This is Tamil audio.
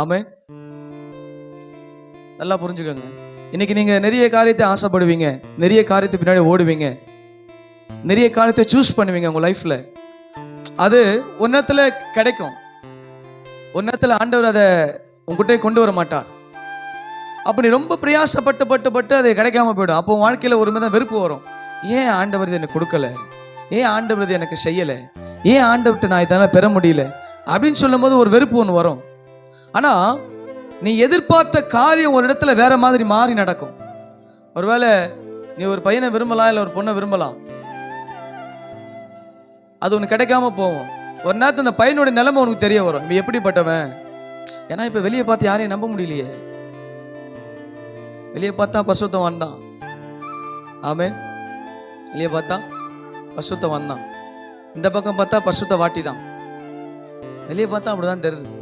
ஆமென். நல்லா புரிஞ்சுக்கோங்க. இன்னைக்கு நீங்க நிறைய காரியத்தை ஆசைப்படுவீங்க, நிறைய காரியத்தை பின்னாடி ஓடுவீங்க, நிறைய காரியத்தை சூஸ் பண்ணுவீங்க உங்க லைஃப்ல. அது ஒரு நேரத்துல கிடைக்கும், ஒரு நேரத்துல ஆண்டவர் அதை உங்ககிட்ட கொண்டு வர மாட்டார். அப்ப நீ ரொம்ப பிரயாசப்பட்டு அது கிடைக்காம போயிடும். அப்போ வாழ்க்கையில ஒரு மாதிரி வெறுப்பு வரும். ஏன் ஆண்டவர் இது எனக்கு கொடுக்கல, ஏன் ஆண்டவர் இது எனக்கு செய்யல, ஏன் ஆண்டவர்கிட்ட நான் இதெல்லாம் பெற முடியல அப்படின்னு சொல்லும் போது ஒரு வெறுப்பு ஒன்று வரும். ஆனா நீ எதிர்பார்த்த காரியம் ஒரு இடத்துல வேற மாதிரி மாறி நடக்கும். ஒருவேளை நீ ஒரு பையனை விரும்பலாம், இல்லை ஒரு பொண்ணை விரும்பலாம், அது உனக்கு கிடைக்காம போகும். ஒரு நேரத்தில் அந்த பையனோட நிலைமை உனக்கு தெரிய வரும், இவன் எப்படிப்பட்டவன். ஏன்னா இப்ப வெளியே பார்த்து யாரையும் நம்ப முடியலையே. வெளியே பார்த்தா பசுத்தவன் தான். ஆமென். வெளியே பார்த்தா பசுத்தவன் தான், இந்த பக்கம் பார்த்தா பசுத்த வாட்டி தான். வெளியே பார்த்தா அப்படிதான் தெரியுது.